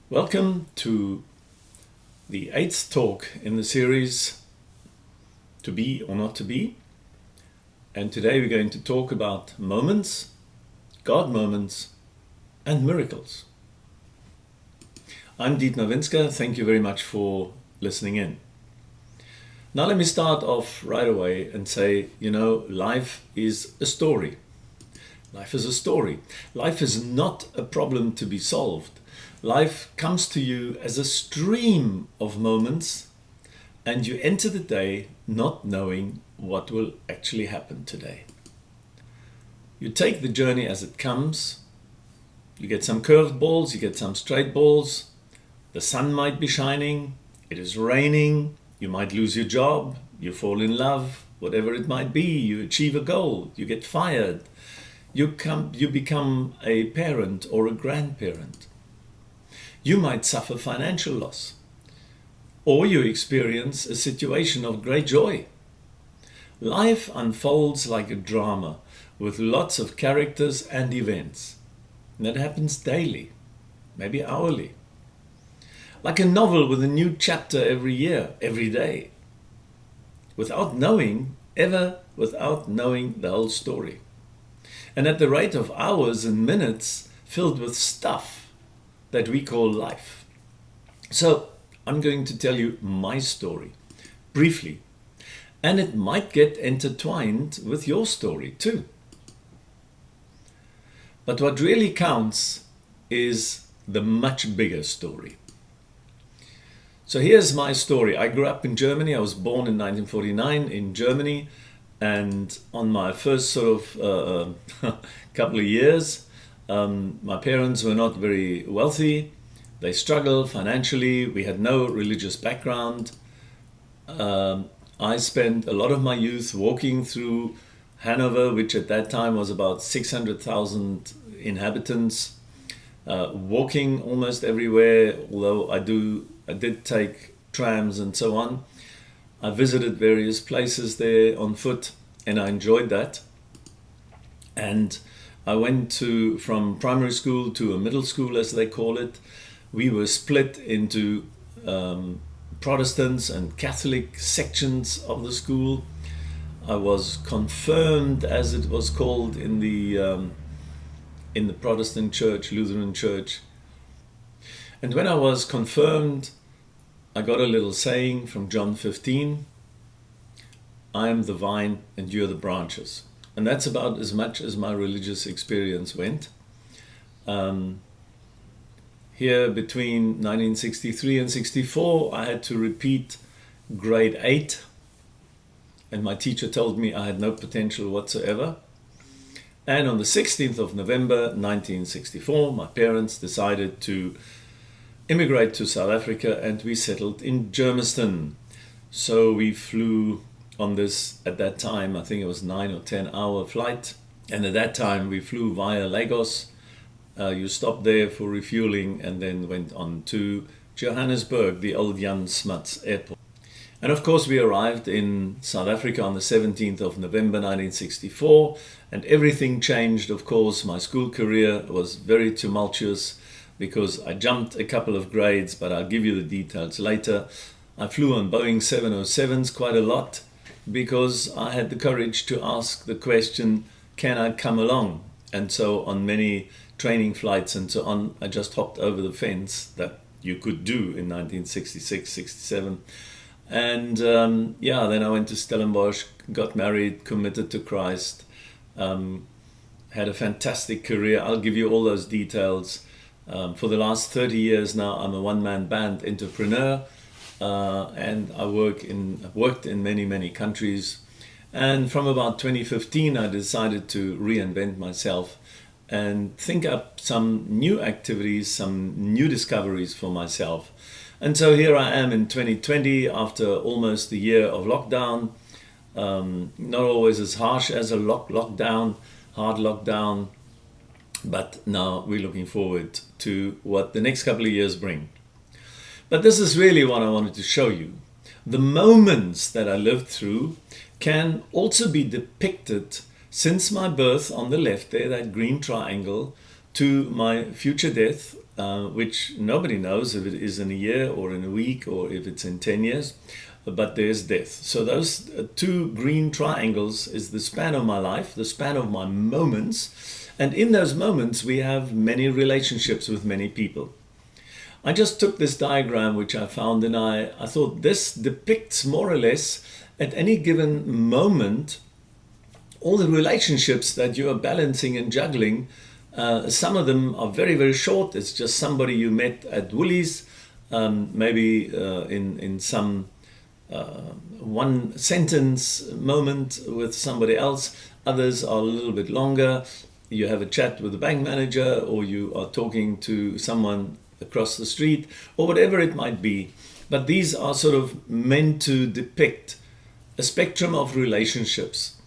Welcome to the 8th talk in the series To Be or Not to Be. And today we're going to talk about moments, God moments, and miracles. I'm Dietmar Winsker. Thank you very much for listening in. Now let me start off right away and say, life is a story. Life is a story. Life is not a problem to be solved. Life comes to you as a stream of moments, and you enter the day not knowing what will actually happen today. You take the journey as it comes. You get some curved balls, you get some straight balls. The sun might be shining, it is raining, you might lose your job, you fall in love, whatever it might be, you achieve a goal, you get fired, you become a parent or a grandparent. You might suffer financial loss, or you experience a situation of great joy. Life unfolds like a drama with lots of characters and events. And that happens daily, maybe hourly. Like a novel with a new chapter every year, every day, without knowing the whole story. And at the rate of hours and minutes filled with stuff that we call life. So I'm going to tell you my story briefly, and it might get intertwined with your story too. But what really counts is the much bigger story. So here's my story. I grew up in Germany. I was born in 1949 in Germany, and on my first couple of years, my parents were not very wealthy. They struggled financially. We had no religious background. I spent a lot of my youth walking through Hanover, which at that time was about 600,000 inhabitants, walking almost everywhere, although I did take trams and so on. I visited various places there on foot, and I enjoyed that. And I went from primary school to a middle school, as they call it. We were split into Protestants and Catholic sections of the school. I was confirmed, as it was called in the Protestant church, Lutheran church. And when I was confirmed, I got a little saying from John 15, I am the vine and you're the branches. And that's about as much as my religious experience went. Here between 1963 and 64, I had to repeat grade 8. And my teacher told me I had no potential whatsoever. And on the 16th of November 1964, my parents decided to immigrate to South Africa, and we settled in Germiston. So we flew on this, at that time, I think it was 9 or 10 hour flight. And at that time we flew via Lagos. You stopped there for refueling and then went on to Johannesburg, the old Jan Smuts airport. And of course we arrived in South Africa on the 17th of November 1964, and everything changed. Of course, my school career was very tumultuous because I jumped a couple of grades, but I'll give you the details later. I flew on Boeing 707s quite a lot, because I had the courage to ask the question, can I come along? And so on many training flights and so on, I just hopped over the fence that you could do in 1966, 67. And then I went to Stellenbosch, got married, committed to Christ, had a fantastic career. I'll give you all those details. For the last 30 years now, I'm a one-man band entrepreneur. And I worked in many countries, and from about 2015 I decided to reinvent myself and think up some new activities, some new discoveries for myself. And so here I am in 2020 after almost a year of lockdown, not always as harsh as a hard lockdown, but now we're looking forward to what the next couple of years bring. But this is really what I wanted to show you. The moments that I lived through can also be depicted since my birth on the left there, that green triangle, to my future death which nobody knows if it is in a year or in a week or if it's in 10 years, but there's death. So those two green triangles is the span of my life, the span of my moments. And in those moments, we have many relationships with many people. I just took this diagram, which I found, and I thought this depicts more or less at any given moment all the relationships that you are balancing and juggling. Some of them are very, very short. It's just somebody you met at Woolies, maybe in some one sentence moment with somebody else. Others are a little bit longer. You have a chat with the bank manager, or you are talking to someone across the street, or whatever it might be. But these are sort of meant to depict a spectrum of relationships.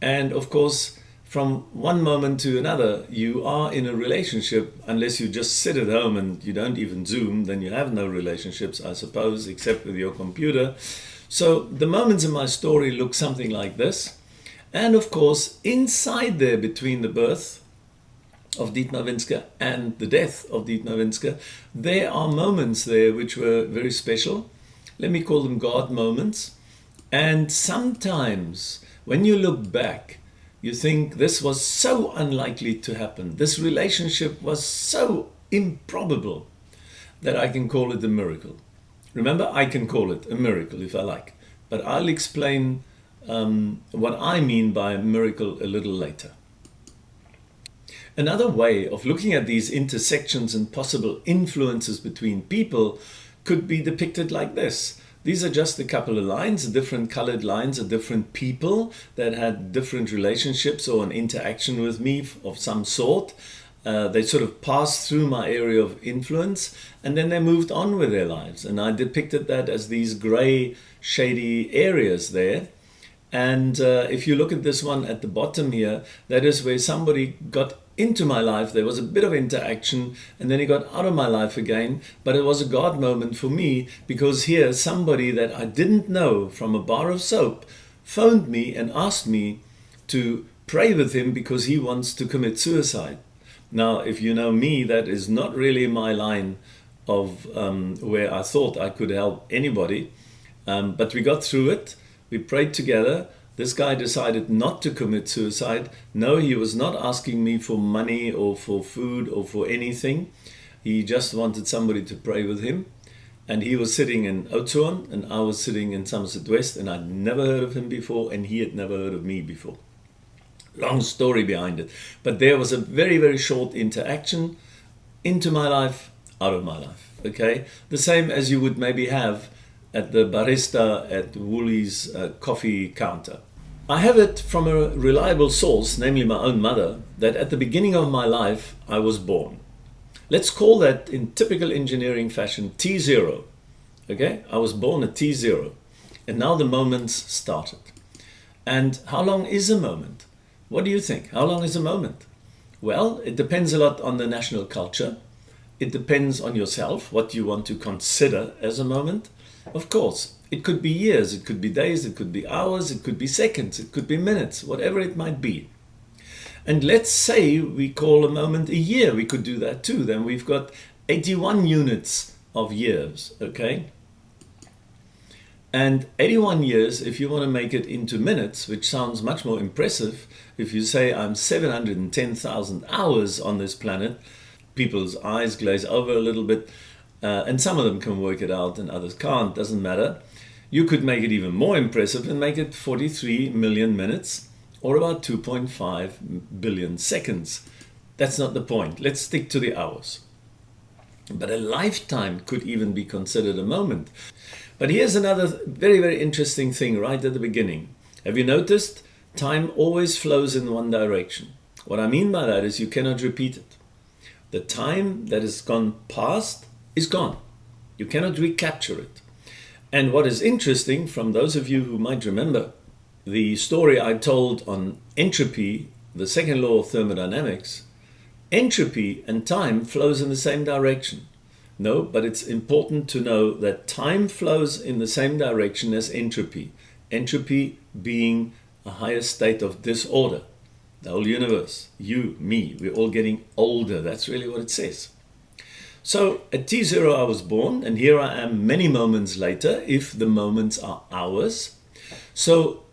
And of course, from one moment to another, you are in a relationship. Unless you just sit at home and you don't even Zoom, then you have no relationships, I suppose, except with your computer. So the moments in my story look something like this. And of course, inside there, between the birth of Dietmar Winsker and the death of Dietmar Winsker, there are moments there which were very special. Let me call them God moments. And sometimes when you look back, you think this was so unlikely to happen. This relationship was so improbable that I can call it a miracle. Remember, I can call it a miracle if I like. But I'll explain what I mean by miracle a little later. Another way of looking at these intersections and possible influences between people could be depicted like this. These are just a couple of lines, different colored lines of different people that had different relationships or an interaction with me of some sort. They sort of passed through my area of influence, and then they moved on with their lives. And I depicted that as these gray, shady areas there. And if you look at this one at the bottom here, that is where somebody got into my life. There was a bit of interaction, and then he got out of my life again. But it was a God moment for me, because here somebody that I didn't know from a bar of soap phoned me and asked me to pray with him because he wants to commit suicide. Now, if you know me, that is not really my line of where I thought I could help anybody. But we got through it. We prayed together. This guy decided not to commit suicide. No, he was not asking me for money or for food or for anything. He just wanted somebody to pray with him. And he was sitting in Oudtshoorn, and I was sitting in Somerset West, and I'd never heard of him before, and he had never heard of me before. Long story behind it. But there was a very, very short interaction, into my life, out of my life. Okay? The same as you would maybe have at the barista at Woolies coffee counter. I have it from a reliable source, namely my own mother, that at the beginning of my life, I was born. Let's call that, in typical engineering fashion, T0. Okay? I was born at T0. And now the moments started. And how long is a moment? What do you think? How long is a moment? Well, it depends a lot on the national culture. It depends on yourself, what you want to consider as a moment. Of course, it could be years, it could be days, it could be hours, it could be seconds, it could be minutes, whatever it might be. And let's say we call a moment a year. We could do that too. Then we've got 81 units of years, okay? And 81 years, if you want to make it into minutes, which sounds much more impressive, if you say I'm 710,000 hours on this planet, people's eyes glaze over a little bit, and some of them can work it out and others can't, doesn't matter. You could make it even more impressive and make it 43 million minutes, or about 2.5 billion seconds. That's not the point. Let's stick to the hours. But a lifetime could even be considered a moment. But here's another very, very interesting thing right at the beginning. Have you noticed? Time always flows in one direction. What I mean by that is you cannot repeat it. The time that has gone past is gone. You cannot recapture it. And what is interesting, from those of you who might remember the story I told on entropy, the second law of thermodynamics, entropy and time flows in the same direction. No, but it's important to know that time flows in the same direction as entropy. Entropy being a higher state of disorder. The whole universe, you, me, we're all getting older. That's really what it says. So at T0 I was born, and here I am many moments later, if the moments are hours. So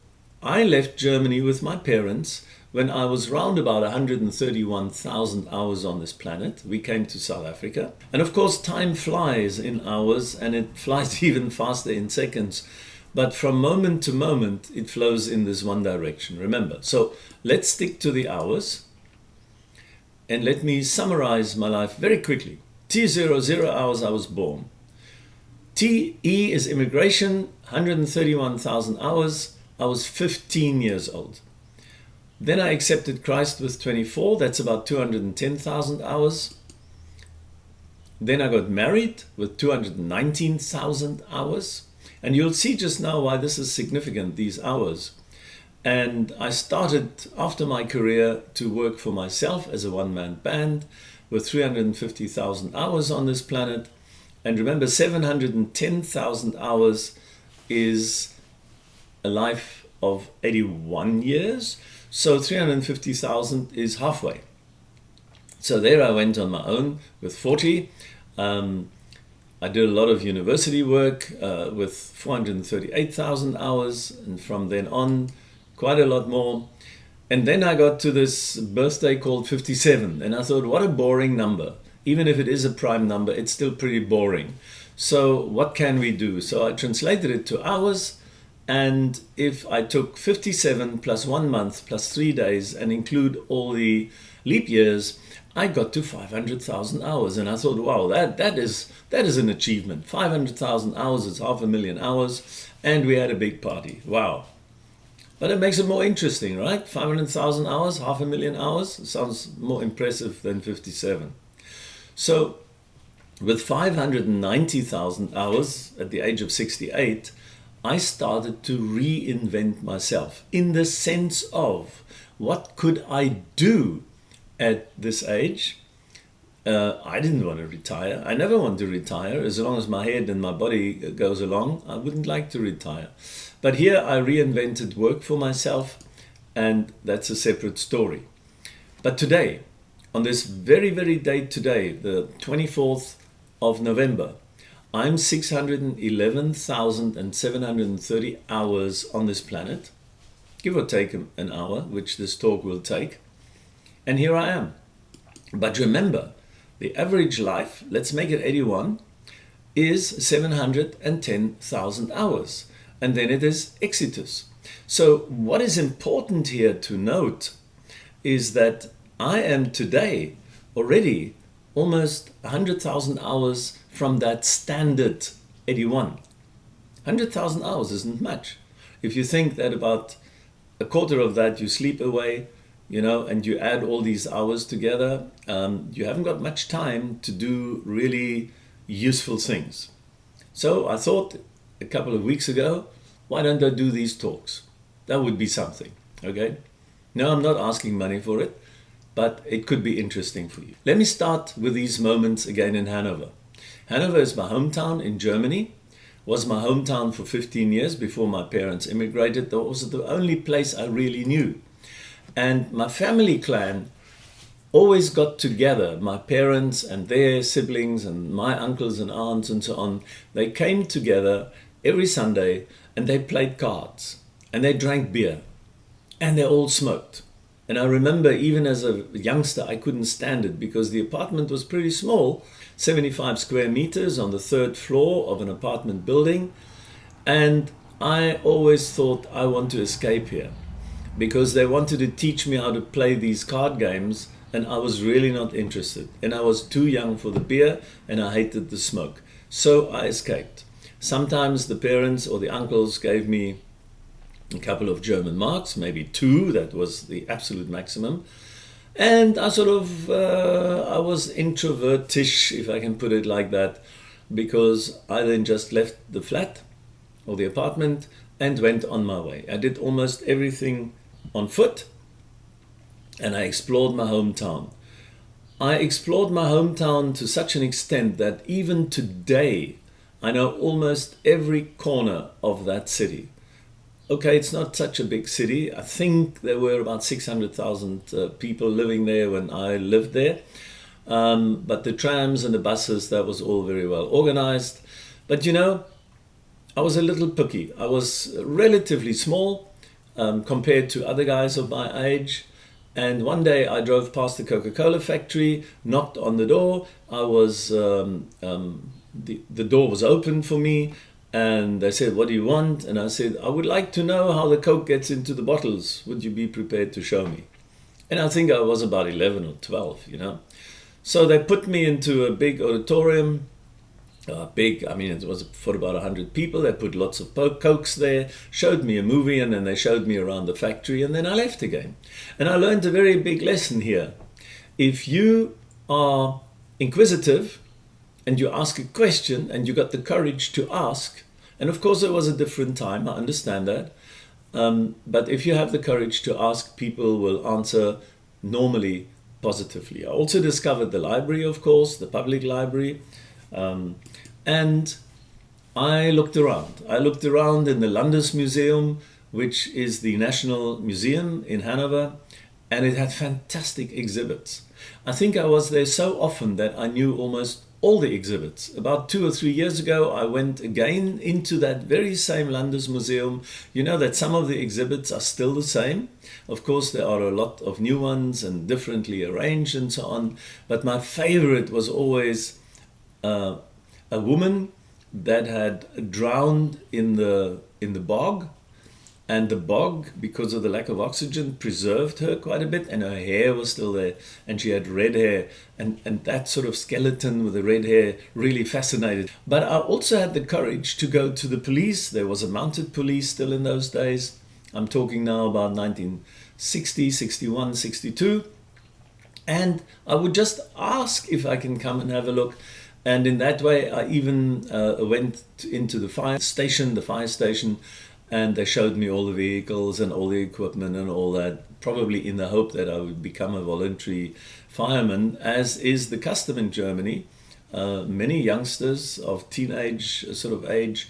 I left Germany with my parents when I was round about 131,000 hours on this planet. We came to South Africa. And of course, time flies in hours, and it flies even faster in seconds. But from moment to moment, it flows in this one direction. Remember, so let's stick to the hours. And let me summarize my life very quickly. T0, 0 hours I was born. TE is immigration, 131,000 hours. I was 15 years old. Then I accepted Christ with 24. That's about 210,000 hours. Then I got married with 219,000 hours. And you'll see just now why this is significant, these hours. And I started after my career to work for myself as a one-man band with 350,000 hours on this planet. And remember, 710,000 hours is a life of 81 years. So 350,000 is halfway. So there I went on my own with 40. I did a lot of university work with 438,000 hours, and from then on, quite a lot more. And then I got to this birthday called 57, and I thought, what a boring number. Even if it is a prime number, it's still pretty boring. So what can we do? So I translated it to hours, and if I took 57 plus 1 month plus 3 days and include all the leap years, I got to 500,000 hours. And I thought, wow, that is an achievement. 500,000 hours is 500,000 hours, and we had a big party. Wow. But it makes it more interesting, right? 500,000 hours, 500,000 hours, sounds more impressive than 57. So with 590,000 hours at the age of 68, I started to reinvent myself in the sense of what could I do at this age. I didn't want to retire. I never want to retire. As long as my head and my body goes along, I wouldn't like to retire. But here I reinvented work for myself, and that's a separate story. But today, on this very, very date today, the 24th of November, I'm 611,730 hours on this planet, give or take an hour, which this talk will take. And here I am. But remember, the average life, let's make it 81, is 710,000 hours. And then it is exitus. So what is important here to note is that I am today already almost 100,000 hours from that standard 81. 100,000 hours isn't much. If you think that about a quarter of that you sleep away, and you add all these hours together, you haven't got much time to do really useful things. So I thought a couple of weeks ago, why don't I do these talks? That would be something, okay? No, I'm not asking money for it, but it could be interesting for you. Let me start with these moments again in Hanover. Hanover is my hometown in Germany, was my hometown for 15 years before my parents immigrated. That was the only place I really knew. And my family clan always got together, my parents and their siblings and my uncles and aunts and so on. They came together every Sunday and they played cards and they drank beer and they all smoked. And I remember even as a youngster, I couldn't stand it because the apartment was pretty small, 75 square meters on the 3rd floor of an apartment building. And I always thought I want to escape here, because they wanted to teach me how to play these card games, and I was really not interested. And I was too young for the beer, and I hated the smoke. So I escaped. Sometimes the parents or the uncles gave me a couple of German marks, maybe 2, that was the absolute maximum. And I I was introvertish, if I can put it like that, because I then just left the flat or the apartment and went on my way. I did almost everything on foot, and I explored my hometown. I explored my hometown to such an extent that even today I know almost every corner of that city. Okay, it's not such a big city. I think there were about 600,000 people living there when I lived there. But the trams and the buses, that was all very well organized. But you know, I was a little picky. I was relatively small compared to other guys of my age. And one day I drove past the Coca-Cola factory, knocked on the door. I was the door was open for me, and they said, "What do you want?" And I said, "I would like to know how the Coke gets into the bottles. Would you be prepared to show me?" And I think I was about 11 or 12, you know. So they put me into a big auditorium. I mean, it was for about 100 people. They put lots of Cokes there, showed me a movie, and then they showed me around the factory, and then I left again. And I learned a very big lesson here. If you are inquisitive and you ask a question and you got the courage to ask, and of course it was a different time, I understand that, but if you have the courage to ask, people will answer normally positively. I also discovered the library, of course, the public library. And I looked around. I looked around in the Landesmuseum, which is the National Museum in Hanover, and it had fantastic exhibits. I think I was there so often that I knew almost all the exhibits. About 2 or 3 years ago, I went again into that very same Landesmuseum. You know that some of the exhibits are still the same. Of course, there are a lot of new ones and differently arranged and so on. But my favorite was always a woman that had drowned in the bog, and the bog, because of the lack of oxygen, preserved her quite a bit, and her hair was still there, and she had red hair, and that sort of skeleton with the red hair really fascinated. But I also had the courage to go to the police. There was a mounted police still in those days. I'm talking now about 1960, 61, 62. And I would just ask if I can come and have a look. And in that way, I even went into the fire station, and they showed me all the vehicles and all the equipment and all that, probably in the hope that I would become a voluntary fireman, as is the custom in Germany. Many youngsters of teenage sort of age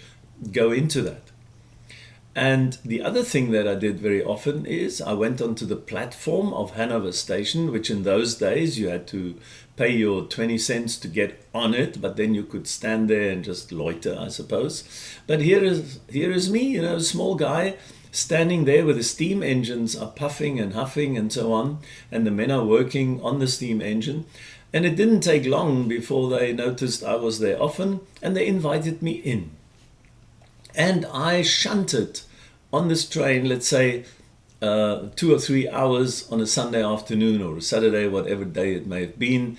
go into that. And the other thing that I did very often is I went onto the platform of Hanover Station, which in those days you had to pay your 20 cents to get on it, but then you could stand there and just loiter, I suppose. But here is me, you know, a small guy standing there where the steam engines are puffing and huffing and so on, and the men are working on the steam engine. And it didn't take long before they noticed I was there often, and they invited me in. And I shunted on this train, let's say 2 or 3 hours on a Sunday afternoon or a Saturday, whatever day it may have been.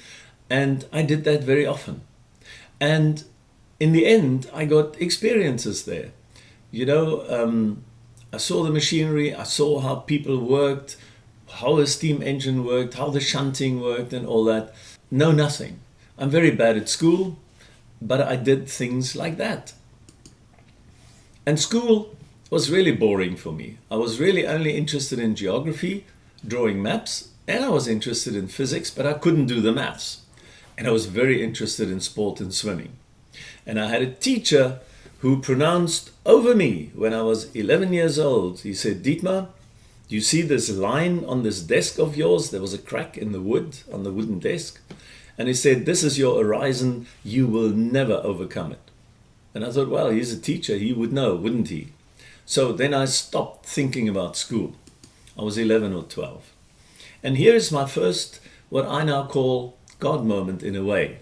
And I did that very often. And in the end, I got experiences there. You know, I saw the machinery, I saw how people worked, how a steam engine worked, how the shunting worked and all that. No, nothing. I'm very bad at school, but I did things like that. And school was really boring for me. I was really only interested in geography, drawing maps, and I was interested in physics, but I couldn't do the maths. And I was very interested in sport and swimming. And I had a teacher who pronounced over me when I was 11 years old. He said, "Dietmar, you see this line on this desk of yours? There was a crack in the wood, on the wooden desk. And he said, this is your horizon. You will never overcome it." And I thought, well, he's a teacher. He would know, wouldn't he? So then I stopped thinking about school. I was 11 or 12. And here is my first, what I now call God moment in a way.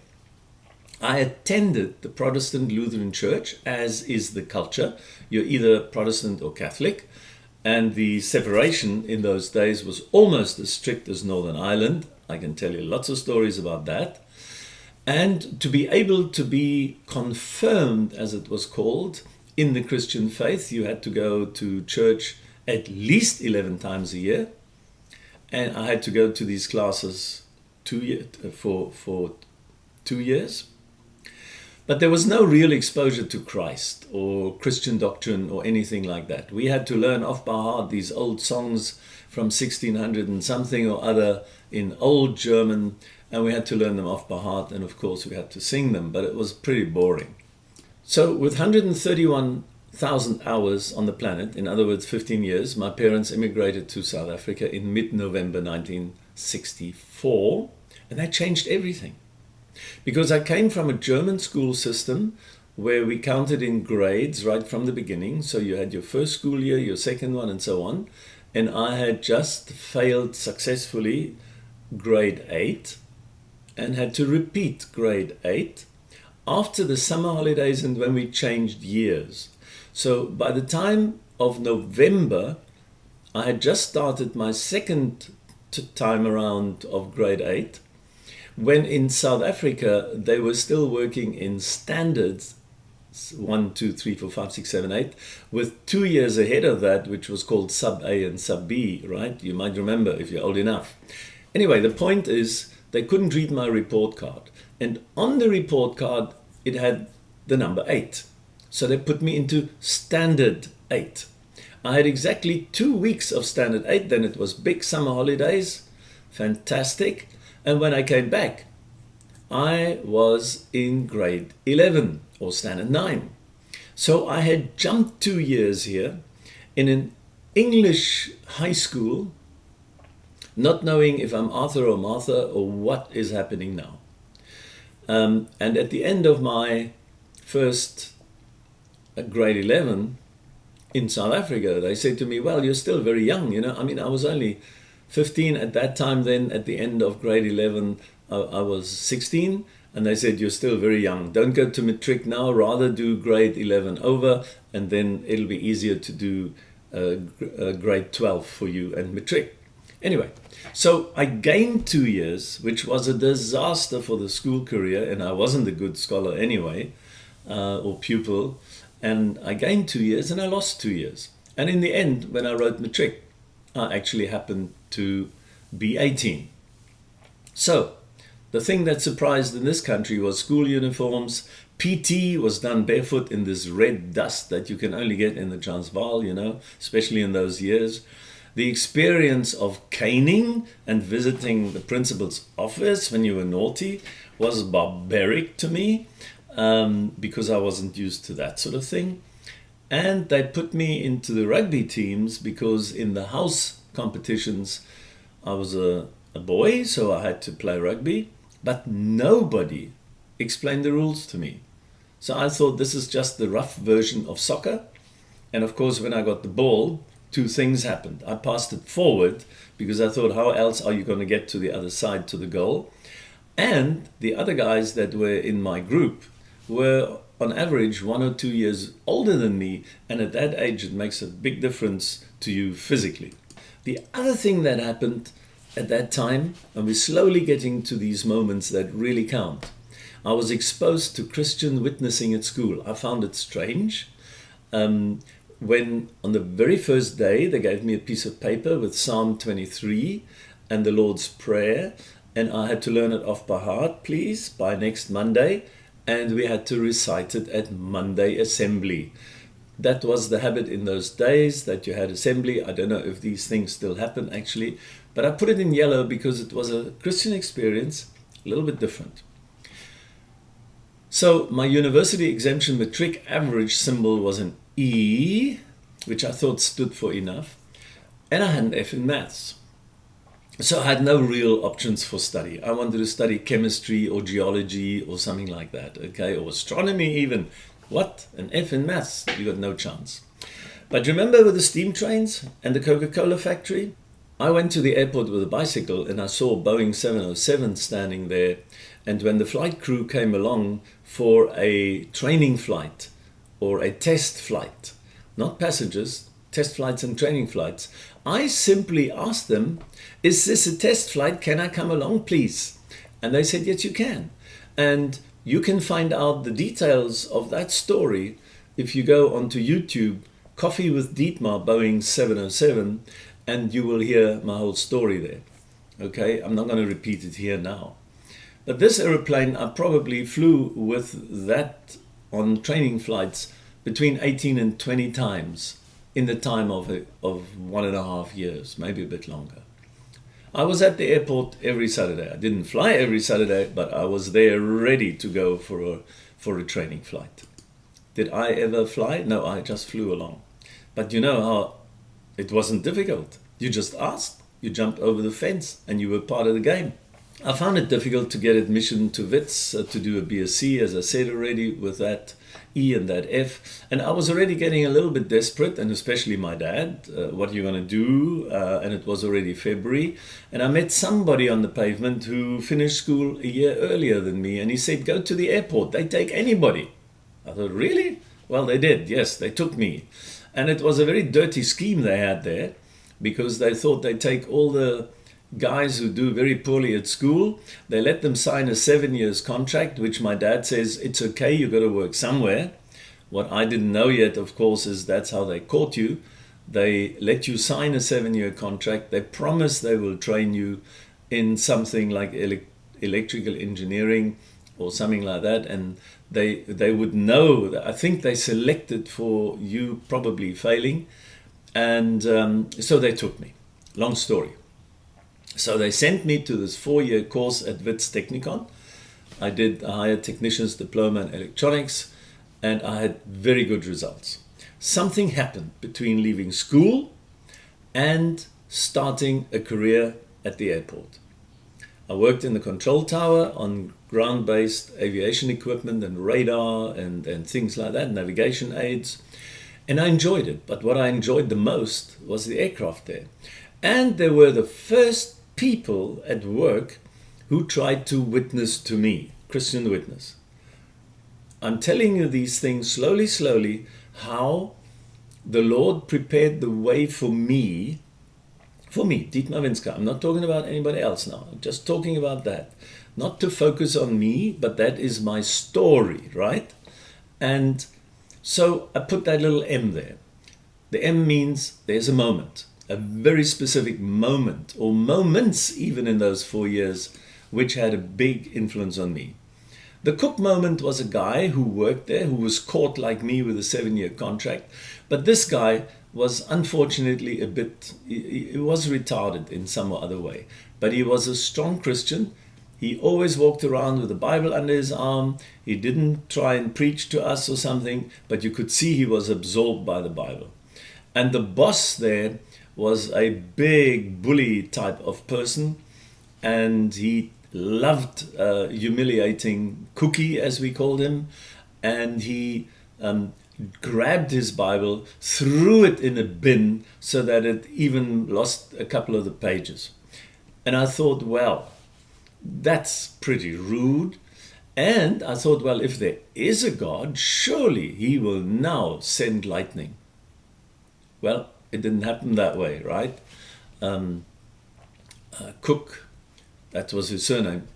I attended the Protestant Lutheran Church, as is the culture. You're either Protestant or Catholic. And the separation in those days was almost as strict as Northern Ireland. I can tell you lots of stories about that. And to be able to be confirmed, as it was called, in the Christian faith, you had to go to church at least 11 times a year. And I had to go to these classes for 2 years. But there was no real exposure to Christ or Christian doctrine or anything like that. We had to learn off by heart these old songs from 1600 and something or other in old German, and we had to learn them off by heart, and of course we had to sing them, but it was pretty boring. So with 131,000 hours on the planet, in other words 15 years, my parents immigrated to South Africa in mid-November 1964, And that changed everything. Because I came from a German school system where we counted in grades right from the beginning. So you had your first school year, your second one, and so on. And I had just failed successfully grade 8 and had to repeat grade 8 after the summer holidays and when we changed years. So by the time of November, I had just started my second time around of grade 8, when in South Africa they were still working in standards 1, 2, 3, 4, 5, 6, 7, 8, with 2 years ahead of that, which was called sub A and sub B, right? You might remember if you're old enough. Anyway, the point is they couldn't read my report card. And on the report card, it had the number 8. So they put me into standard 8. I had exactly 2 weeks of standard 8. Then it was big summer holidays. Fantastic. And when I came back, I was in grade 11 or standard 9. So I had jumped 2 years here in an English high school, not knowing if I'm Arthur or Martha or what is happening now. And at the end of my first grade 11 in South Africa, they said to me, well, you're still very young, you know. I mean, I was only 15 at that time. Then at the end of grade 11, I was 16. And they said, you're still very young. Don't go to matric now. Rather do grade 11 over. And then it'll be easier to do grade 12 for you and matric. Anyway, so I gained 2 years, which was a disaster for the school career. And I wasn't a good scholar anyway, or pupil. And I gained 2 years and I lost 2 years. And in the end, when I wrote matric, I actually happened to be 18. So the thing that surprised in this country was school uniforms. PT was done barefoot in this red dust that you can only get in the Transvaal, you know, especially in those years. The experience of caning and visiting the principal's office when you were naughty was barbaric to me, because I wasn't used to that sort of thing. And they put me into the rugby teams because in the house competitions, I was a boy, so I had to play rugby, but nobody explained the rules to me. So I thought this is just the rough version of soccer. And of course, when I got the ball, 2 things happened. I passed it forward because I thought, how else are you going to get to the other side to the goal? And the other guys that were in my group were on average 1 or 2 years older than me. And at that age, it makes a big difference to you physically. The other thing that happened at that time, and we're slowly getting to these moments that really count, I was exposed to Christian witnessing at school. I found it strange. When on the very first day, they gave me a piece of paper with Psalm 23 and the Lord's Prayer, and I had to learn it off by heart, please, by next Monday, and we had to recite it at Monday assembly. That was the habit in those days, that you had assembly. I don't know if these things still happen actually, but I put it in yellow because it was a Christian experience, a little bit different. So my university exemption matric average symbol was an E, which I thought stood for enough, and I had an F in maths. So I had no real options for study. I wanted to study chemistry or geology or something like that, okay, or astronomy even. What? An F in maths? You got no chance. But remember with the steam trains and the Coca-Cola factory? I went to the airport with a bicycle and I saw Boeing 707 standing there. And when the flight crew came along for a training flight or a test flight, not passengers, test flights and training flights, I simply asked them, is this a test flight? Can I come along, please? And they said, yes, you can. And you can find out the details of that story if you go onto YouTube, Coffee with Dietmar, Boeing 707, and you will hear my whole story there. Okay, I'm not going to repeat it here now. But this aeroplane, I probably flew with that on training flights between 18 and 20 times in the time of 1.5 years, maybe a bit longer. I was at the airport every Saturday. I didn't fly every Saturday, but I was there ready to go for a training flight. Did I ever fly? No, I just flew along. But you know how it wasn't difficult. You just asked, you jumped over the fence, and you were part of the game. I found it difficult to get admission to WITS to do a BSc, as I said already, with that E and that F. And I was already getting a little bit desperate, and especially my dad, what are you going to do? And it was already February. And I met somebody on the pavement who finished school a year earlier than me, and he said, go to the airport. They take anybody. I thought, really? Well, they did. Yes, they took me. And it was a very dirty scheme they had there, because they thought they'd take all the guys who do very poorly at school. They let them sign a 7 years contract, which my dad says, it's okay, you got to work somewhere. What I didn't know yet, of course, is that's how they caught you. They let you sign a 7-year contract. They promise they will train you in something like electrical engineering or something like that, and they would know. I think they selected for you probably failing, and so they took me. Long story. So they sent me to this 4-year course at WITS Technikon. I did a higher technician's diploma in electronics, and I had very good results. Something happened between leaving school and starting a career at the airport. I worked in the control tower on ground-based aviation equipment and radar and things like that, navigation aids, and I enjoyed it. But what I enjoyed the most was the aircraft there. And there were the first people at work who tried to witness to me, Christian witness. I'm telling you these things slowly, how the Lord prepared the way for me, Dietmar Winsker. I'm not talking about anybody else now. I'm just talking about that. Not to focus on me, but that is my story, right? And so I put that little M there. The M means there's a moment. A very specific moment, or moments even in those 4 years, which had a big influence on me. The Cook moment was a guy who worked there, who was caught like me with a 7-year contract. But this guy was unfortunately he was retarded in some other way. But he was a strong Christian. He always walked around with a Bible under his arm. He didn't try and preach to us or something, but you could see he was absorbed by the Bible. And the boss there was a big bully type of person, and he loved humiliating Cookie, as we called him, and he grabbed his Bible, threw it in a bin so that it even lost a couple of the pages. And I thought, well, that's pretty rude. And I thought, well, if there is a God, surely he will now send lightning. Well, it didn't happen that way, right? Cook, that was his surname.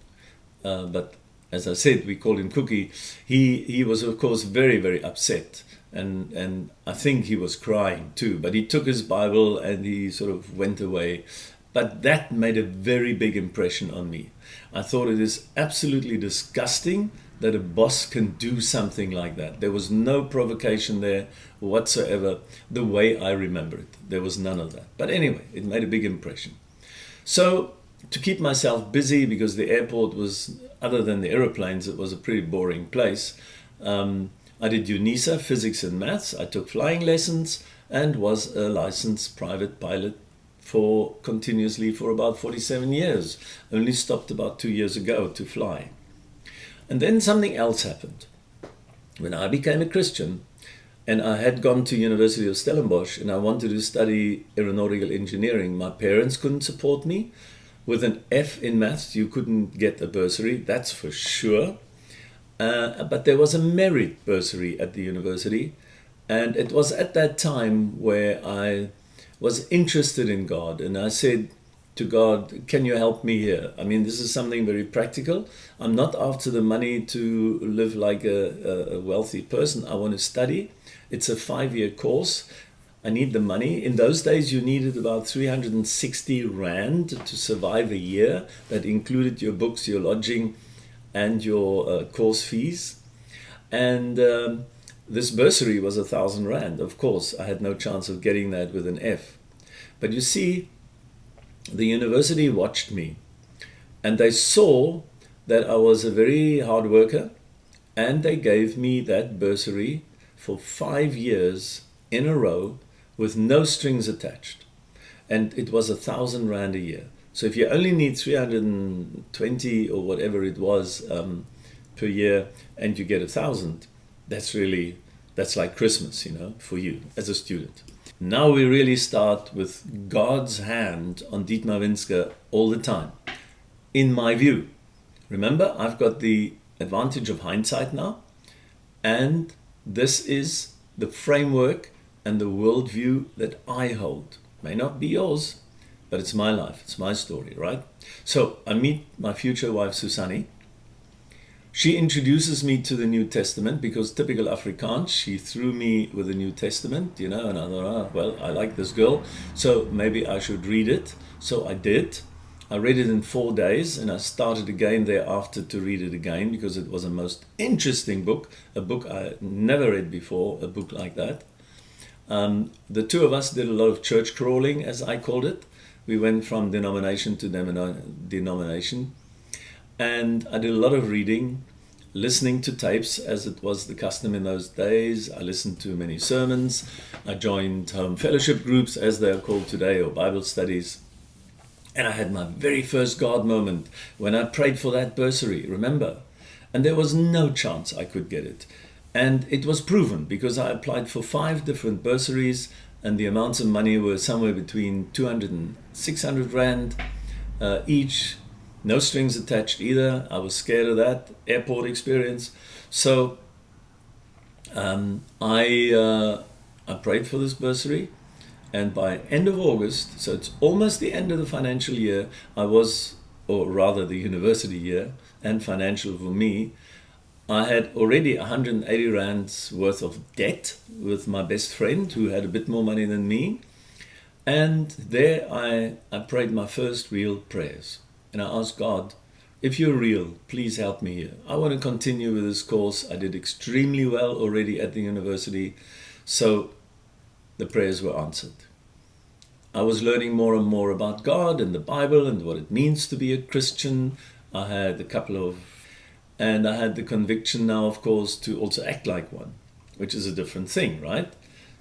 But as I said, we called him Cookie. He was, of course, very, very upset. And I think he was crying too. But he took his Bible and he sort of went away. But that made a very big impression on me. I thought it is absolutely disgusting that a boss can do something like that. There was no provocation there whatsoever, the way I remember it. There was none of that. But anyway, it made a big impression. So to keep myself busy, because the airport was, other than the aeroplanes, it was a pretty boring place, I did UNISA, physics and maths. I took flying lessons and was a licensed private pilot continuously for about 47 years. Only stopped about 2 years ago to fly. And then something else happened. When I became a Christian, and I had gone to University of Stellenbosch, and I wanted to study aeronautical engineering, my parents couldn't support me. With an F in maths, you couldn't get a bursary, that's for sure. But there was a merit bursary at the university, and it was at that time where I was interested in God, and I said to God, can you help me here? I mean, this is something very practical. I'm not after the money to live like a wealthy person. I want to study. It's a 5-year course. I need the money. In those days, you needed about 360 Rand to survive a year. That included your books, your lodging, and your course fees. And this bursary was 1,000 Rand. Of course, I had no chance of getting that with an F. But you see, the university watched me, and they saw that I was a very hard worker, and they gave me that bursary for 5 years in a row with no strings attached. And it was 1,000 Rand a year. So if you only need 320 or whatever it was per year, and you get 1,000, that's like Christmas, for you as a student. Now we really start with God's hand on Dietmar Winsker all the time, in my view. Remember, I've got the advantage of hindsight now, and this is the framework and the worldview that I hold. May not be yours, but it's my life, it's my story, right? So I meet my future wife, Susanne. She introduces me to the New Testament because typical Afrikaans, she threw me with the New Testament, and I thought, well, I like this girl, so maybe I should read it. So I did. I read it in 4 days, and I started again thereafter to read it again because it was a most interesting book, a book I never read before, a book like that. The two of us did a lot of church crawling, as I called it. We went from denomination to denomination. And I did a lot of reading, listening to tapes, as it was the custom in those days. I listened to many sermons. I joined home fellowship groups, as they are called today, or Bible studies. And I had my very first God moment when I prayed for that bursary, remember? And there was no chance I could get it. And it was proven because I applied for 5 different bursaries, and the amounts of money were somewhere between 200 and 600 Rand each. No strings attached either. I was scared of that airport experience. So I prayed for this bursary, and by end of August, so it's almost the end of the financial year, or rather the university year and financial for me, I had already 180 Rands worth of debt with my best friend who had a bit more money than me. And there I prayed my first real prayers. And I asked God, if you're real, please help me here. I want to continue with this course. I did extremely well already at the university. So the prayers were answered. I was learning more and more about God and the Bible and what it means to be a Christian. I had and I had the conviction now, of course, to also act like one, which is a different thing, right?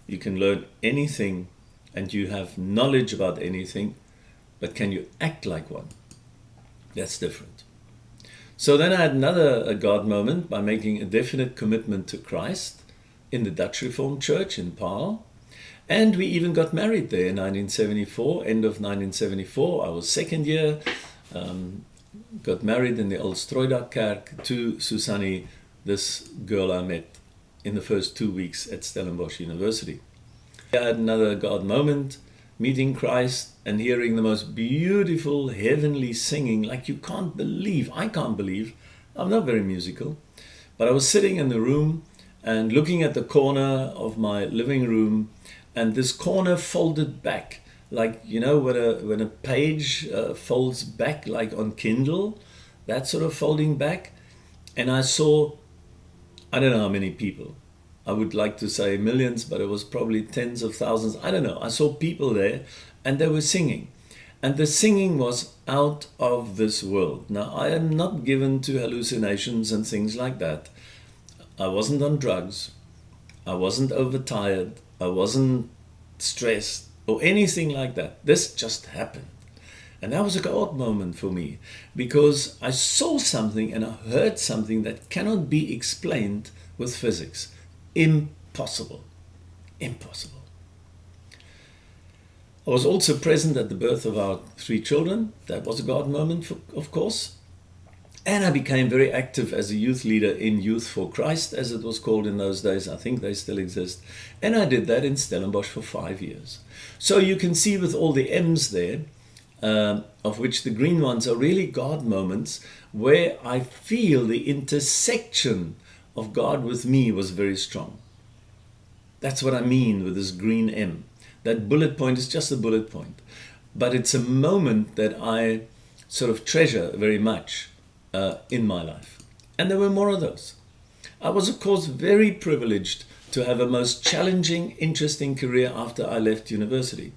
You can learn anything and you have knowledge about anything, but can you act like one? That's different. So then I had another God moment by making a definite commitment to Christ in the Dutch Reformed Church in Paarl. And we even got married there in 1974, end of 1974. I was second year, got married in the Old Strooidak Kerk to Susanne, this girl I met in the first 2 weeks at Stellenbosch University. I had another God moment, meeting Christ and hearing the most beautiful heavenly singing like you can't believe. I can't believe. I'm not very musical. But I was sitting in the room and looking at the corner of my living room, and this corner folded back like, when a page folds back like on Kindle, that sort of folding back. And I saw, I don't know how many people. I would like to say millions, but it was probably tens of thousands. I don't know. I saw people there and they were singing. And the singing was out of this world. Now, I am not given to hallucinations and things like that. I wasn't on drugs. I wasn't overtired. I wasn't stressed or anything like that. This just happened. And that was a God moment for me because I saw something and I heard something that cannot be explained with physics. Impossible. Impossible. I was also present at the birth of our 3 children. That was a God moment, of course. And I became very active as a youth leader in Youth for Christ, as it was called in those days. I think they still exist. And I did that in Stellenbosch for 5 years. So you can see with all the M's there, of which the green ones are really God moments, where I feel the intersection of God with me was very strong. That's what I mean with this green M. That bullet point is just a bullet point. But it's a moment that I sort of treasure very much in my life. And there were more of those. I was, of course, very privileged to have a most challenging, interesting career after I left university.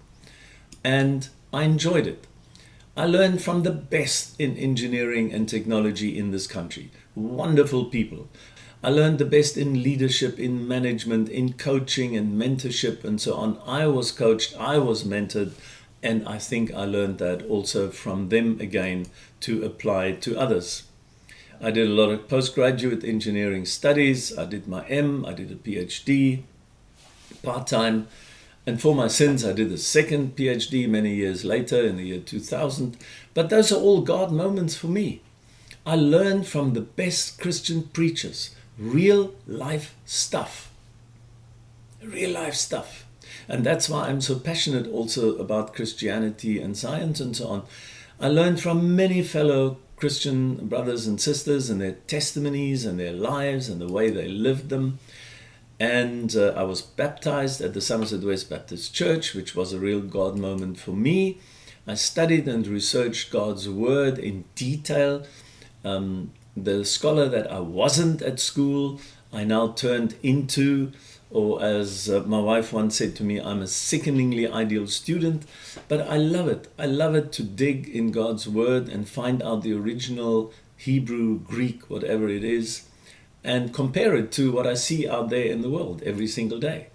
And I enjoyed it. I learned from the best in engineering and technology in this country. Wonderful people. I learned the best in leadership, in management, in coaching and mentorship and so on. I was coached, I was mentored, And I think I learned that also from them again to apply to others. I did a lot of postgraduate engineering studies. I did my M, I did a PhD part-time. And for my sins, I did a second PhD many years later in the year 2000. But those are all God moments for me. I learned from the best Christian preachers, real life stuff. Real life stuff. And that's why I'm so passionate also about Christianity and science and so on. I learned from many fellow Christian brothers and sisters and their testimonies and their lives and the way they lived them. And I was baptized at the Somerset West Baptist Church, which was a real God moment for me. I studied and researched God's Word in detail. The scholar that I wasn't at school, I now turned into, or as my wife once said to me, I'm a sickeningly ideal student. But I love it. I love it to dig in God's Word and find out the original Hebrew, Greek, whatever it is, and compare it to what I see out there in the world every single day.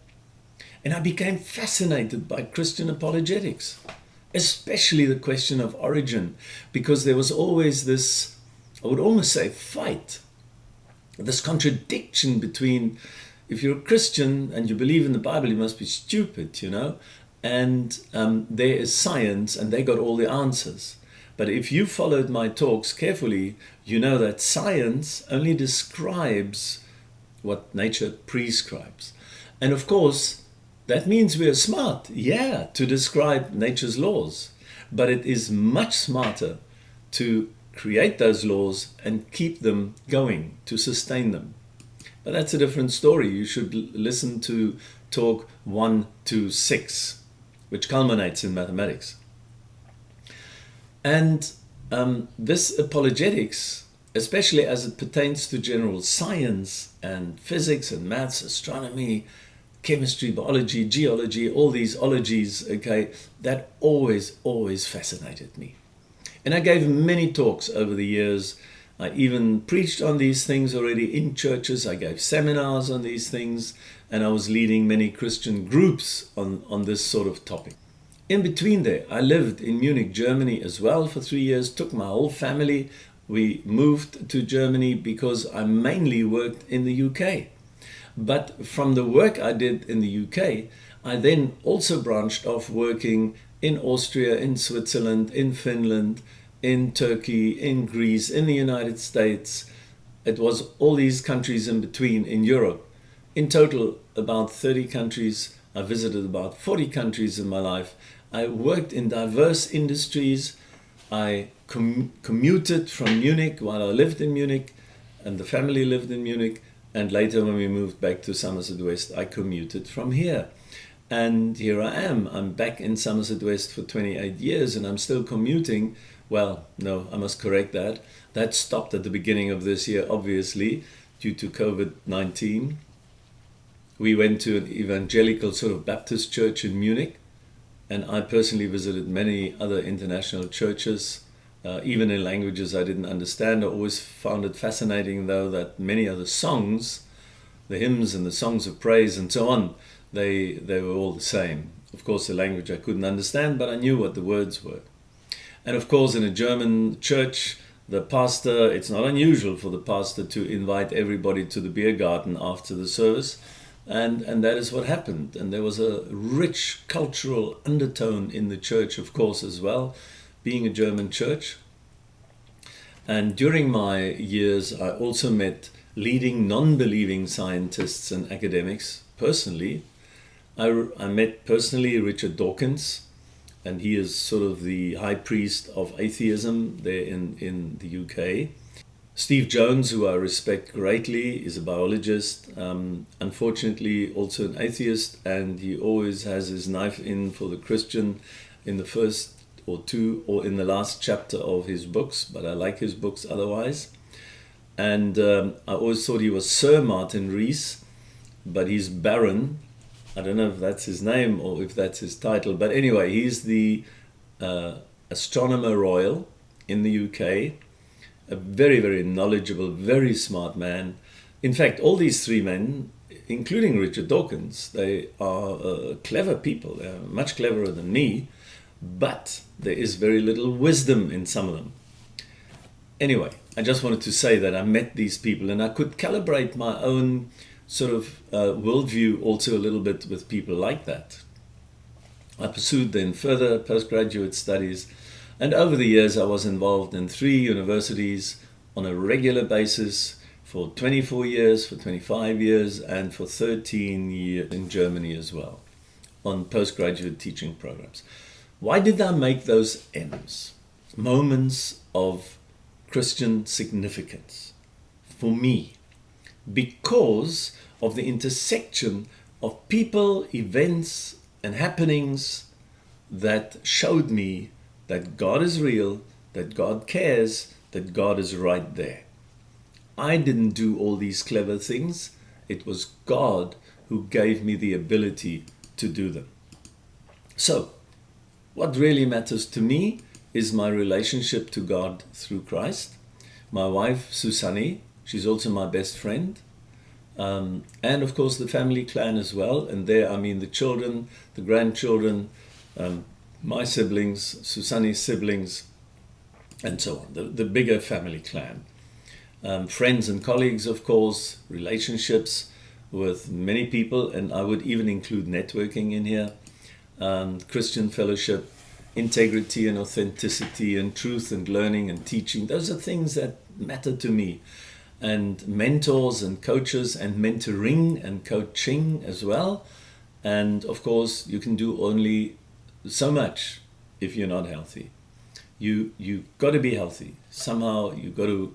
And I became fascinated by Christian apologetics, especially the question of origin, because there was always this, I would almost say, fight, this contradiction between, if you're a Christian and you believe in the Bible, you must be stupid, and there is science and they got all the answers. But if you followed my talks carefully, you know that science only describes what nature prescribes. And of course, that means we are smart, to describe nature's laws. But it is much smarter to create those laws and keep them going, to sustain them. But that's a different story. You should listen to talk 1 to 6, which culminates in mathematics. And this apologetics, especially as it pertains to general science and physics and maths, astronomy, chemistry, biology, geology, all these ologies, that always fascinated me. And I gave many talks over the years. I even preached on these things already in churches. I gave seminars on these things, and I was leading many Christian groups on this sort of topic. In between there, I lived in Munich, Germany as well for 3 years, took my whole family. We moved to Germany because I mainly worked in the UK. But from the work I did in the UK, I then also branched off working in Austria, in Switzerland, in Finland, in Turkey, in Greece, in the United States. It was all these countries in between in Europe. In total, about 30 countries. I visited about 40 countries in my life. I worked in diverse industries. I commuted from Munich while I lived in Munich, and the family lived in Munich. And later when we moved back to Somerset West, I commuted from here. And here I am. I'm back in Somerset West for 28 years and I'm still commuting. Well, no, I must correct that. That stopped at the beginning of this year, obviously, due to COVID-19. We went to an evangelical sort of Baptist church in Munich. And I personally visited many other international churches, even in languages I didn't understand. I always found it fascinating, though, that many of the songs, the hymns and the songs of praise and so on, they were all the same. Of course, the language I couldn't understand, but I knew what the words were. And of course, in a German church, the pastor, it's not unusual for the pastor to invite everybody to the beer garden after the service. And that is what happened. And there was a rich cultural undertone in the church, of course, as well, being a German church. And during my years, I also met leading non-believing scientists and academics personally. I met personally Richard Dawkins, and he is sort of the high priest of atheism there in the UK. Steve Jones, who I respect greatly, is a biologist, unfortunately also an atheist, and he always has his knife in for the Christian in the first or two or in the last chapter of his books, but I like his books otherwise. And I always thought he was Sir Martin Rees, but he's Baron. I don't know if that's his name or if that's his title, but anyway, he's the Astronomer Royal in the UK. A very, very knowledgeable, very smart man. In fact, all these three men, including Richard Dawkins, they are clever people. They're much cleverer than me, but there is very little wisdom in some of them. Anyway, I just wanted to say that I met these people and I could calibrate my own sort of worldview also a little bit with people like that. I pursued then further postgraduate studies, and over the years I was involved in 3 universities on a regular basis for 24 years, for 25 years, and for 13 years in Germany as well, on postgraduate teaching programs. Why did I make those M's? Moments of Christian significance for me, because of the intersection of people, events, and happenings that showed me that God is real, that God cares, that God is right there. I didn't do all these clever things. It was God who gave me the ability to do them. So, what really matters to me is my relationship to God through Christ. My wife, Susanne, she's also my best friend. And of course the family clan as well. And there I mean the children, the grandchildren, my siblings, Susanne's siblings, and so on. The bigger family clan. Friends and colleagues, of course, relationships with many people, and I would even include networking in here. Christian fellowship, integrity and authenticity and truth and learning and teaching. Those are things that matter to me. And mentors and coaches and mentoring and coaching as well. And of course, you can do only so much if you're not healthy. You got to be healthy. Somehow you got to,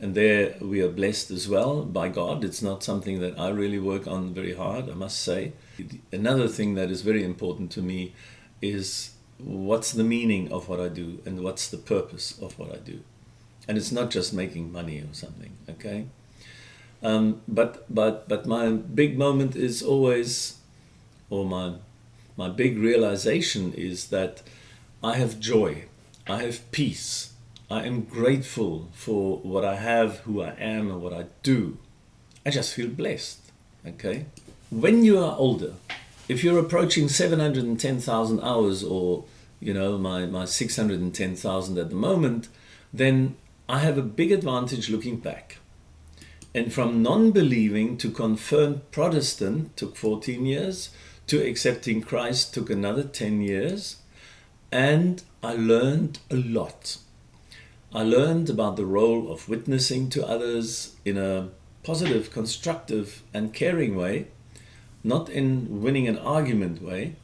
and there we are blessed as well by God. It's not something that I really work on very hard, I must say. Another thing that is very important to me is what's the meaning of what I do and what's the purpose of what I do. And it's not just making money or something, okay? But my big moment is always, or my big realization is that I have joy, I have peace, I am grateful for what I have, who I am, and what I do. I just feel blessed, okay? When you are older, if you're approaching 710,000 hours or, you know, my 610,000 at the moment, then I have a big advantage looking back. And from non-believing to confirmed Protestant took 14 years, to accepting Christ took another 10 years, and I learned a lot. I learned about the role of witnessing to others in a positive, constructive, and caring way, not in winning an argument way.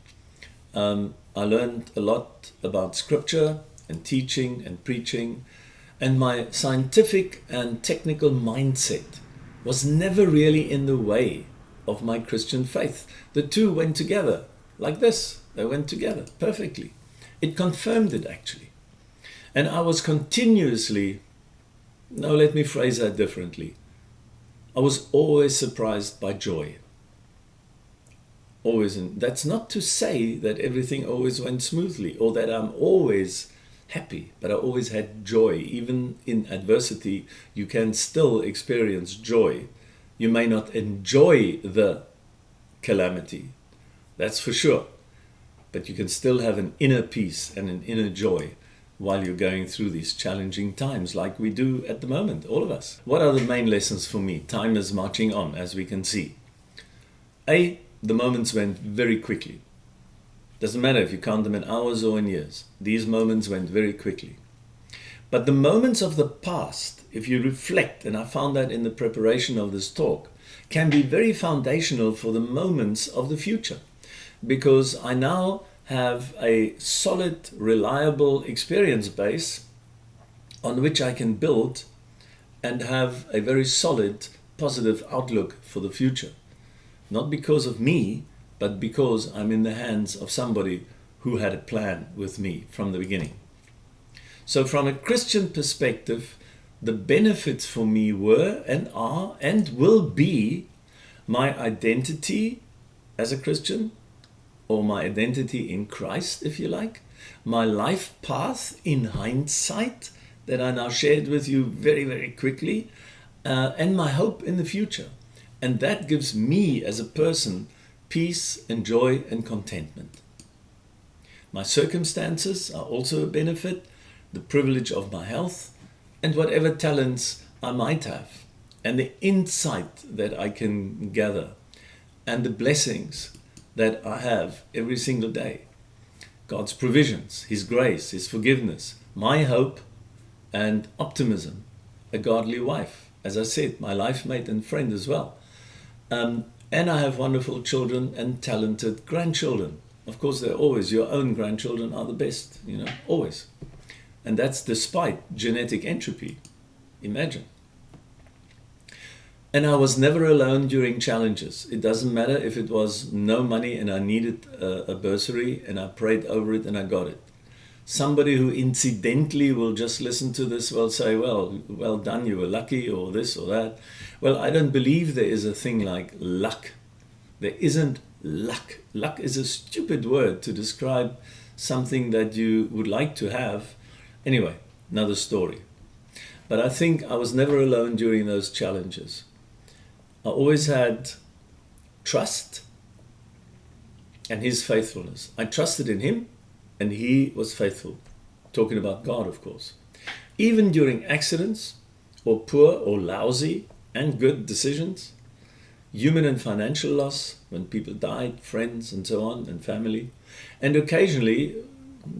I learned a lot about scripture and teaching and preaching, and my scientific and technical mindset was never really in the way of my Christian faith. The two went together like this. They went together perfectly. It confirmed it actually. And I was continuously, no, let me phrase that differently. I was always surprised by joy. Always. And that's not to say that everything always went smoothly or that I'm always happy, but I always had joy. Even in adversity, you can still experience joy. You may not enjoy the calamity, that's for sure, but you can still have an inner peace and an inner joy while you're going through these challenging times like we do at the moment, all of us. What are the main lessons for me? Time is marching on, as we can see. A, the moments went very quickly. Doesn't matter if you count them in hours or in years. These moments went very quickly. But the moments of the past, if you reflect, and I found that in the preparation of this talk, can be very foundational for the moments of the future. Because I now have a solid, reliable experience base on which I can build and have a very solid, positive outlook for the future. Not because of me, but because I'm in the hands of somebody who had a plan with me from the beginning. So from a Christian perspective, the benefits for me were and are and will be my identity as a Christian, or my identity in Christ, if you like, my life path in hindsight that I now shared with you very, very quickly, and my hope in the future. And that gives me as a person peace and joy and contentment. My circumstances are also a benefit, the privilege of my health, and whatever talents I might have, and the insight that I can gather, and the blessings that I have every single day. God's provisions, His grace, His forgiveness, my hope and optimism, a godly wife, as I said, my life mate and friend as well. And I have wonderful children and talented grandchildren. Of course, they're always, your own grandchildren are the best, always. And that's despite genetic entropy. Imagine. And I was never alone during challenges. It doesn't matter if it was no money and I needed a bursary and I prayed over it and I got it. Somebody who incidentally will just listen to this will say, well done, you were lucky, or this or that. Well, I don't believe there is a thing like luck. There isn't luck. Luck is a stupid word to describe something that you would like to have. Anyway, another story. But I think I was never alone during those challenges. I always had trust and His faithfulness. I trusted in Him and He was faithful. Talking about God, of course. Even during accidents or poor or lousy and good decisions, human and financial loss, when people died, friends and so on, and family. And occasionally,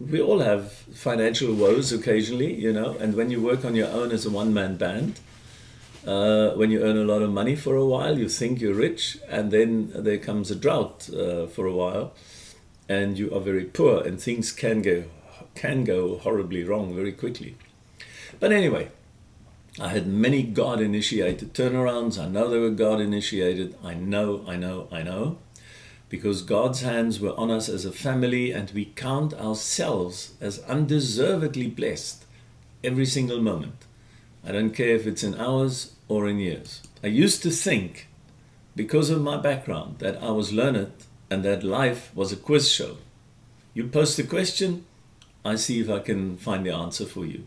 we all have financial woes occasionally, and when you work on your own as a one-man band, when you earn a lot of money for a while, you think you're rich, and then there comes a drought for a while, and you are very poor, and things can go horribly wrong very quickly. But anyway, I had many God-initiated turnarounds. I know they were God-initiated. I know. Because God's hands were on us as a family, and we count ourselves as undeservedly blessed every single moment. I don't care if it's in hours or in years. I used to think, because of my background, that I was learned and that life was a quiz show. You post a question, I see if I can find the answer for you.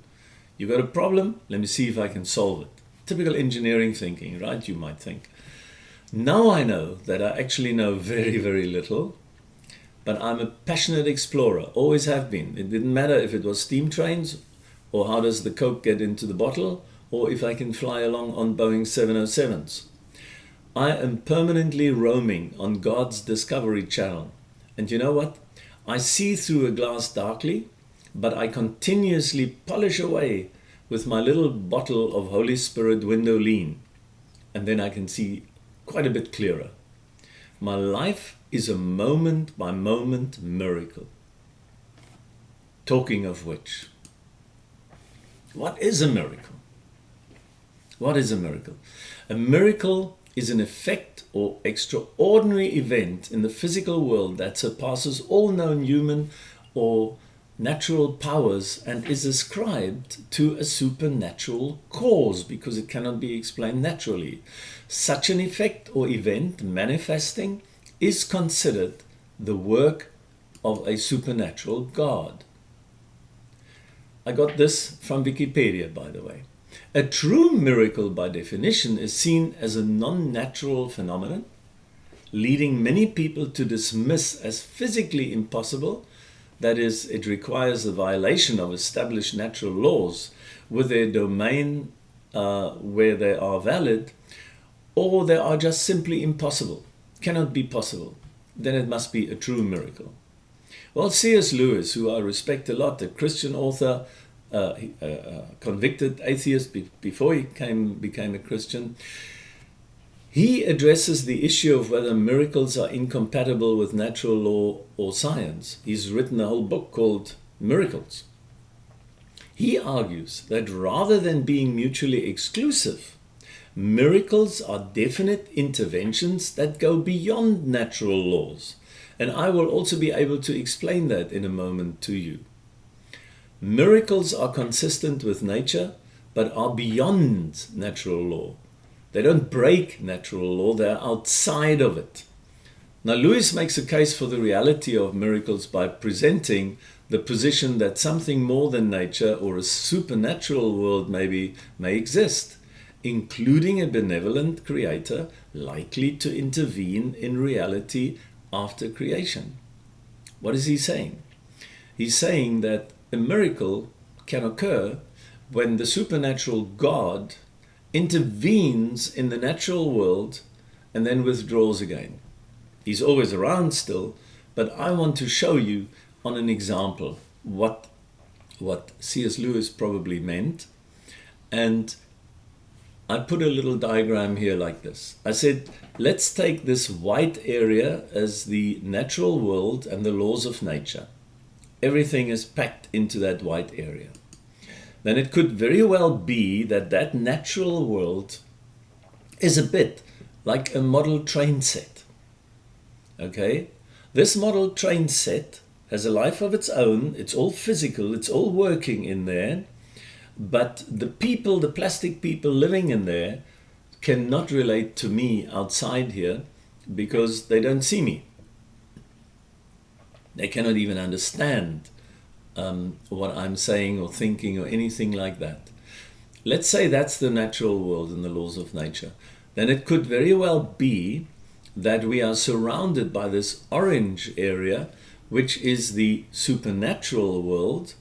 You got a problem, let me see if I can solve it. Typical engineering thinking, right? You might think. Now I know that I actually know very, very little, but I'm a passionate explorer, always have been. It didn't matter if it was steam trains, or how does the Coke get into the bottle, or if I can fly along on Boeing 707s. I am permanently roaming on God's Discovery Channel. And you know what? I see through a glass darkly, but I continuously polish away with my little bottle of Holy Spirit window lean. And then I can see quite a bit clearer. My life is a moment-by-moment miracle. Talking of which, what is a miracle? What is a miracle? A miracle is an effect or extraordinary event in the physical world that surpasses all known human or natural powers and is ascribed to a supernatural cause because it cannot be explained naturally. Such an effect or event manifesting is considered the work of a supernatural God. I got this from Wikipedia, by the way. A true miracle, by definition, is seen as a non-natural phenomenon, leading many people to dismiss as physically impossible. That is, it requires the violation of established natural laws with their domain where they are valid, or they are just simply impossible, cannot be possible. Then it must be a true miracle. Well, C.S. Lewis, who I respect a lot, a Christian author, convicted atheist before he became a Christian, he addresses the issue of whether miracles are incompatible with natural law or science. He's written a whole book called Miracles. He argues that rather than being mutually exclusive, miracles are definite interventions that go beyond natural laws. And I will also be able to explain that in a moment to you. Miracles are consistent with nature, but are beyond natural law. They don't break natural law, they're outside of it. Now, Lewis makes a case for the reality of miracles by presenting the position that something more than nature or a supernatural world may exist, including a benevolent creator likely to intervene in reality after creation. What is he saying? He's saying that a miracle can occur when the supernatural God intervenes in the natural world and then withdraws again. He's always around still, but I want to show you on an example what C.S. Lewis probably meant. And I put a little diagram here like this. I said, let's take this white area as the natural world and the laws of nature. Everything is packed into that white area. Then it could very well be that that natural world is a bit like a model train set. Okay? This model train set has a life of its own. It's all physical. It's all working in there. But the people, the plastic people living in there, cannot relate to me outside here because they don't see me. They cannot even understand what I'm saying or thinking or anything like that. Let's say that's the natural world and the laws of nature. Then it could very well be that we are surrounded by this orange area, which is the supernatural world,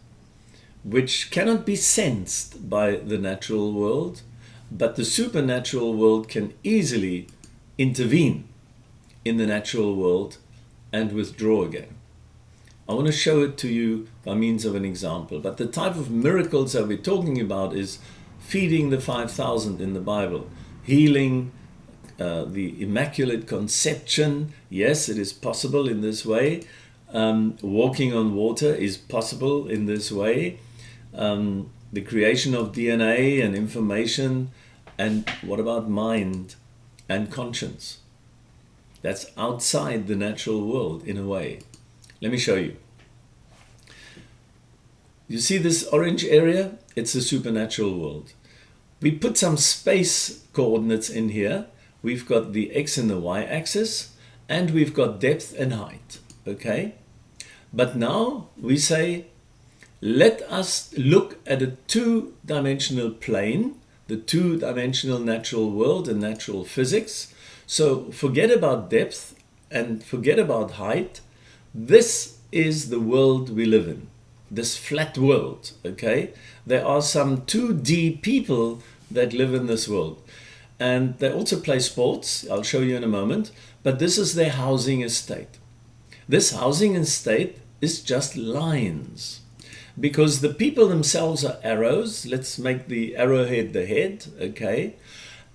which cannot be sensed by the natural world, but the supernatural world can easily intervene in the natural world and withdraw again. I want to show it to you by means of an example, but the type of miracles that we're talking about is feeding the 5,000 in the Bible, healing, the Immaculate Conception. Yes, it is possible in this way. Walking on water is possible in this way. The creation of DNA and information, and what about mind and conscience? That's outside the natural world in a way. Let me show you. You see this orange area? It's the supernatural world. We put some space coordinates in here. We've got the X and the Y axis, and we've got depth and height. Okay? But now we say, let us look at a two-dimensional plane, the two-dimensional natural world and natural physics. So forget about depth and forget about height. This is the world we live in, this flat world, okay? There are some 2D people that live in this world. And they also play sports, I'll show you in a moment, but this is their housing estate. This housing estate is just lines, because the people themselves are arrows. Let's make the arrowhead the head, okay?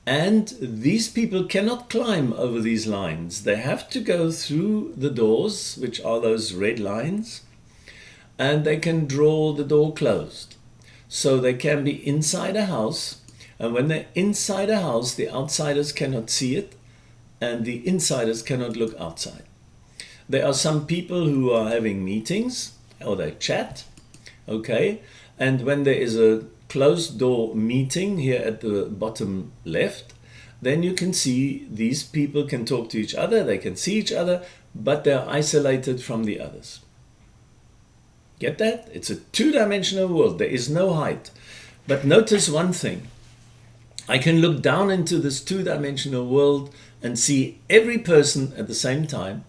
And these people cannot climb over these lines. They have to go through the doors, which are those red lines, and they can draw the door closed. So they can be inside a house, and when they're inside a house, the outsiders cannot see it, and the insiders cannot look outside. There are some people who are having meetings, or they chat, okay? And when there is a closed door meeting here at the bottom left, then you can see these people can talk to each other, they can see each other, but they're isolated from the others. Get that? It's a two-dimensional world. There is no height. But notice one thing. I can look down into this two-dimensional world and see every person at the same time.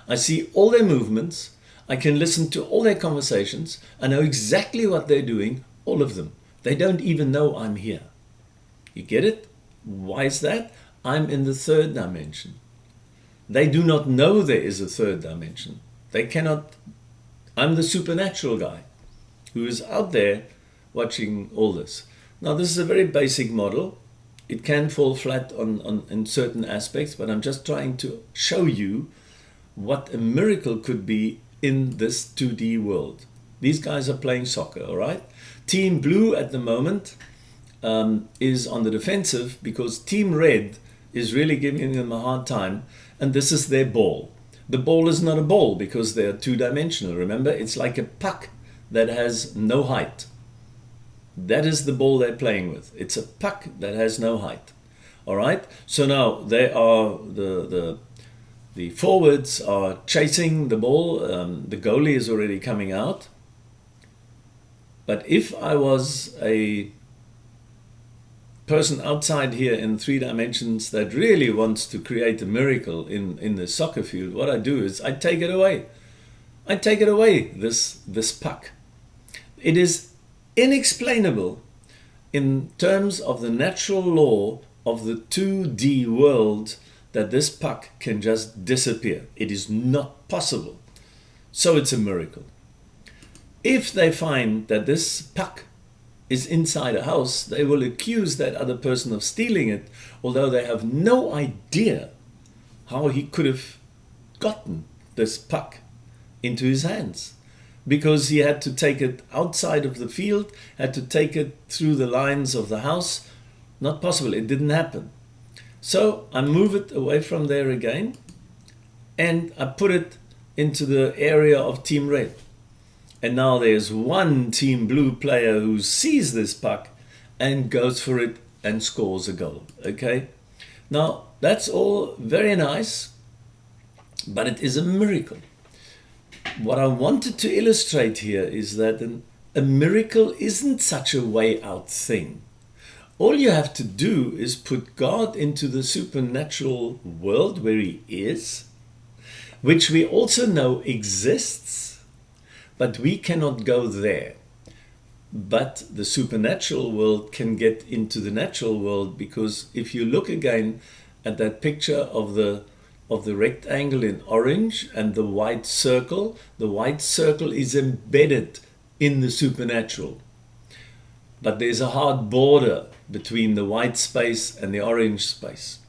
I see all their movements. I can listen to all their conversations. I know exactly what they're doing, all of them. They don't even know I'm here. You get it? Why is that? I'm in the third dimension. They do not know there is a third dimension. They cannot. I'm the supernatural guy who is out there watching all this. Now, this is a very basic model. It can fall flat in certain aspects, but I'm just trying to show you what a miracle could be in this 2D world. These guys are playing soccer, all right? Team Blue at the moment is on the defensive because Team Red is really giving them a hard time, and this is their ball. The ball is not a ball because they're two-dimensional. Remember, it's like a puck that has no height. That is the ball they're playing with. It's a puck that has no height. All right? So now they are the forwards are chasing the ball. The goalie is already coming out. But if I was a person outside here in 3 dimensions that really wants to create a miracle in the soccer field, what I do is I take it away. I take it away, this puck. It is inexplainable in terms of the natural law of the 2D world that this puck can just disappear. It is not possible. So it's a miracle. If they find that this puck is inside a house, they will accuse that other person of stealing it, although they have no idea how he could have gotten this puck into his hands, because he had to take it outside of the field, had to take it through the lines of the house. Not possible. It didn't happen. So I move it away from there again, and I put it into the area of Team Red. And now there's one Team Blue player who sees this puck and goes for it and scores a goal. Okay? Now, that's all very nice, but it is a miracle. What I wanted to illustrate here is that a miracle isn't such a way out thing. All you have to do is put God into the supernatural world where he is, which we also know exists, but we cannot go there. But the supernatural world can get into the natural world, because if you look again at that picture of the rectangle in orange and the white circle is embedded in the supernatural. But there's a hard border between the white space and the orange space.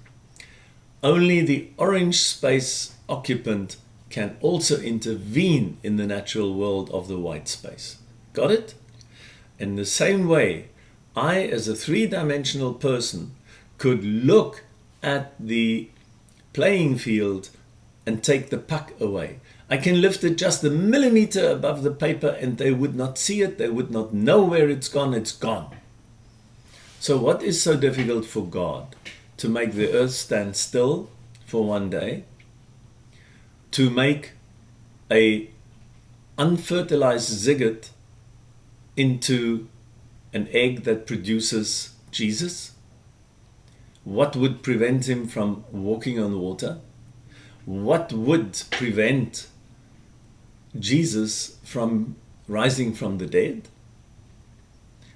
Only the orange space occupant can also intervene in the natural world of the white space. Got it? In the same way, I, as a three-dimensional person, could look at the playing field and take the puck away. I can lift it just a millimeter above the paper and they would not see it. They would not know where it's gone. It's gone. So what is so difficult for God? To make the earth stand still for one day, to make a unfertilized zygote into an egg that produces Jesus? What would prevent him from walking on water? What would prevent Jesus from rising from the dead?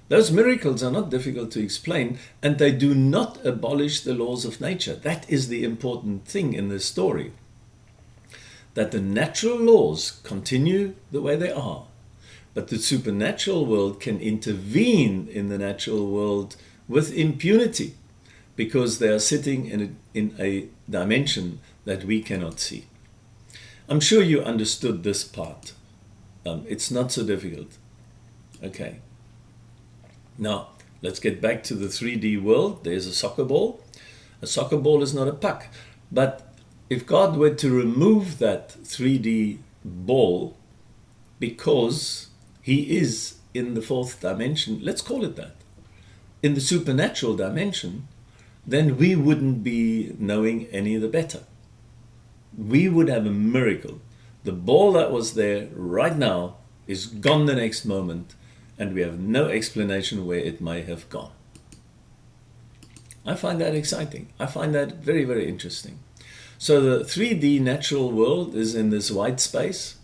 Those miracles are not difficult to explain, and they do not abolish the laws of nature. That is the important thing in this story. That the natural laws continue the way they are, but the supernatural world can intervene in the natural world with impunity, because they are sitting in a dimension that we cannot see. I'm sure you understood this part. It's not so difficult. Okay. Now, let's get back to the 3D world. There's a soccer ball. A soccer ball is not a puck. But if God were to remove that 3D ball, because he is in the fourth dimension, let's call it that, in the supernatural dimension, then we wouldn't be knowing any the better. We would have a miracle. The ball that was there right now is gone the next moment, and we have no explanation where it may have gone. I find that exciting. I find that very, very interesting. So the 3D natural world is in this white space,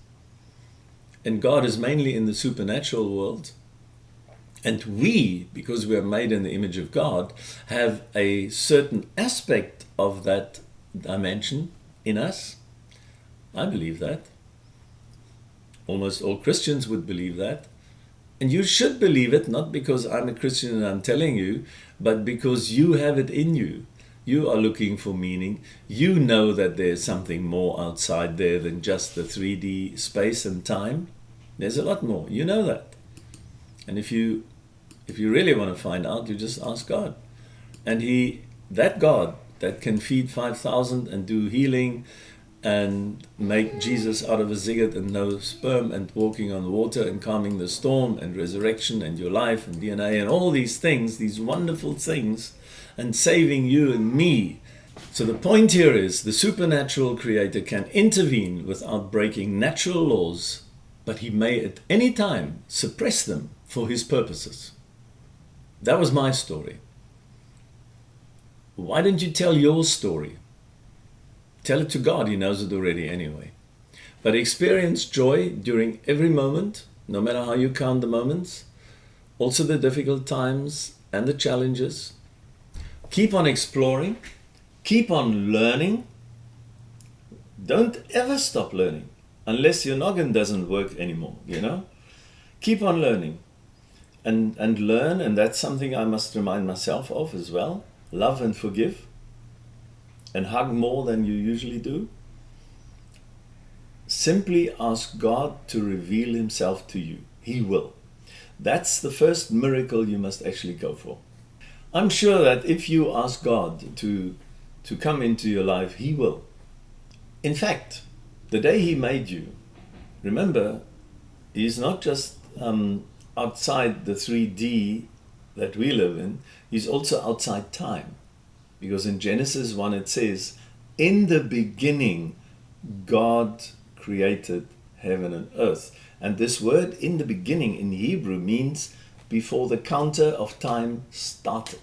and God is mainly in the supernatural world. And we, because we are made in the image of God, have a certain aspect of that dimension in us. I believe that. Almost all Christians would believe that. And you should believe it, not because I'm a Christian and I'm telling you, but because you have it in you. You are looking for meaning. You know that there's something more outside there than just the 3D space and time. There's a lot more. You know that. And if you really want to find out, you just ask God. And that God that can feed 5,000 and do healing and make Jesus out of a zygote and no sperm and walking on water and calming the storm and resurrection and your life and DNA and all these things, these wonderful things, and saving you and me. So the point here is the supernatural creator can intervene without breaking natural laws, but he may at any time suppress them for his purposes. That was my story. Why don't you tell your story? Tell it to God. He knows it already anyway. But experience joy during every moment, no matter how you count the moments, also the difficult times and the challenges. Keep on exploring, keep on learning. Don't ever stop learning unless your noggin doesn't work anymore, you know? Keep on learning and learn, and that's something I must remind myself of as well. Love and forgive and hug more than you usually do. Simply ask God to reveal himself to you. He will. That's the first miracle you must actually go for. I'm sure that if you ask God to come into your life, he will. In fact, the day he made you, remember, he's not just outside the 3D that we live in, he's also outside time. Because in Genesis 1 it says, in the beginning, God created heaven and earth. And this word in the beginning in Hebrew means before the counter of time started,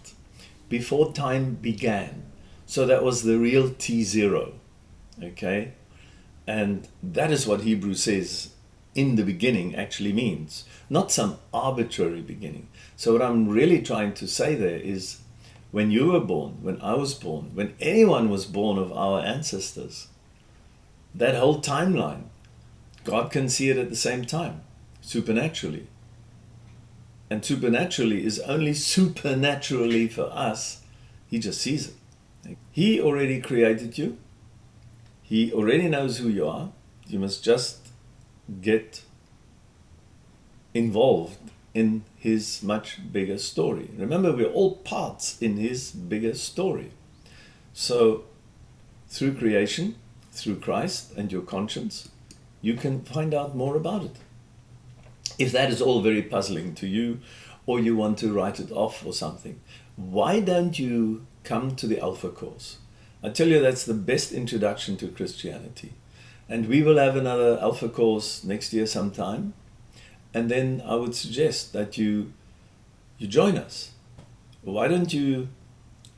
before time began. So that was the real T0, okay? And that is what Hebrew says in the beginning actually means, not some arbitrary beginning. So what I'm really trying to say there is, when you were born, when I was born, when anyone was born of our ancestors, that whole timeline, God can see it at the same time, supernaturally. And supernaturally is only supernaturally for us. He just sees it. He already created you. He already knows who you are. You must just get involved in his much bigger story. Remember, we're all parts in his bigger story. So through creation, through Christ and your conscience, you can find out more about it. If that is all very puzzling to you, or you want to write it off or something, why don't you come to the Alpha course? I tell you, that's the best introduction to Christianity. And we will have another Alpha course next year sometime. And then I would suggest that you join us. Why don't you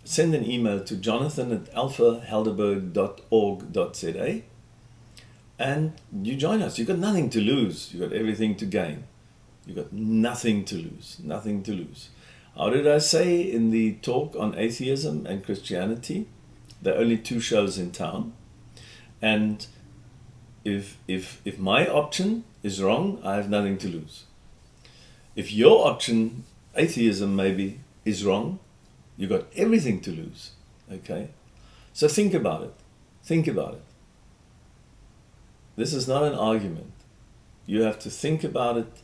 send an email to jonathan@alphahelderberg.org.za and you join us. You've got nothing to lose. You've got everything to gain. You've got nothing to lose. Nothing to lose. How did I say in the talk on atheism and Christianity? There are only 2 shows in town. And if my option is wrong, I have nothing to lose. If your option, atheism maybe, is wrong, you've got everything to lose. Okay? So think about it. Think about it. This is not an argument. You have to think about it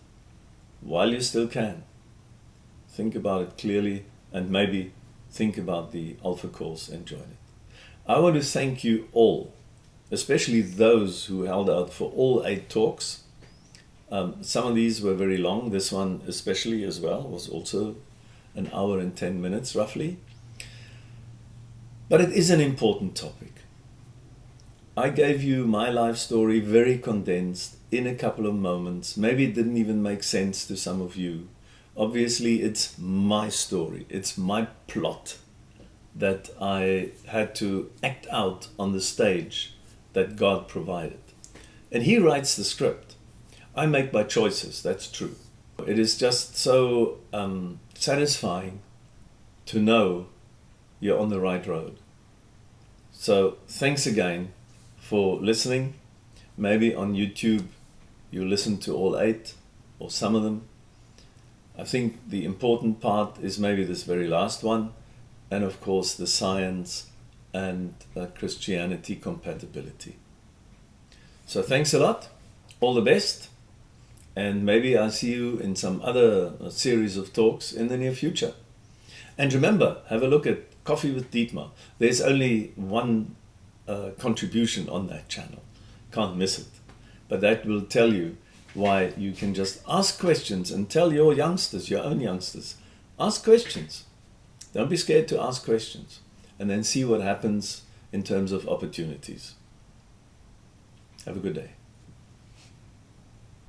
while you still can. Think about it clearly and maybe think about the Alpha course and join it. I want to thank you all, especially those who held out for all 8 talks. Some of these were very long. This one especially as well was also 1 hour and 10 minutes roughly. But it is an important topic. I gave you my life story very condensed in a couple of moments. Maybe it didn't even make sense to some of you. Obviously, it's my story. It's my plot that I had to act out on the stage that God provided. And he writes the script. I make my choices, that's true. It is just so satisfying to know you're on the right road. So thanks again for listening. Maybe on YouTube you listen to all 8 or some of them. I think the important part is maybe this very last one, and of course the science and Christianity compatibility. So thanks a lot, all the best, and maybe I'll see you in some other series of talks in the near future. And remember, have a look at Coffee with Dietmar. There's only one contribution on that channel. Can't miss it. But that will tell you why you can just ask questions and tell your youngsters, your own youngsters, ask questions. Don't be scared to ask questions, and then see what happens in terms of opportunities. Have a good day.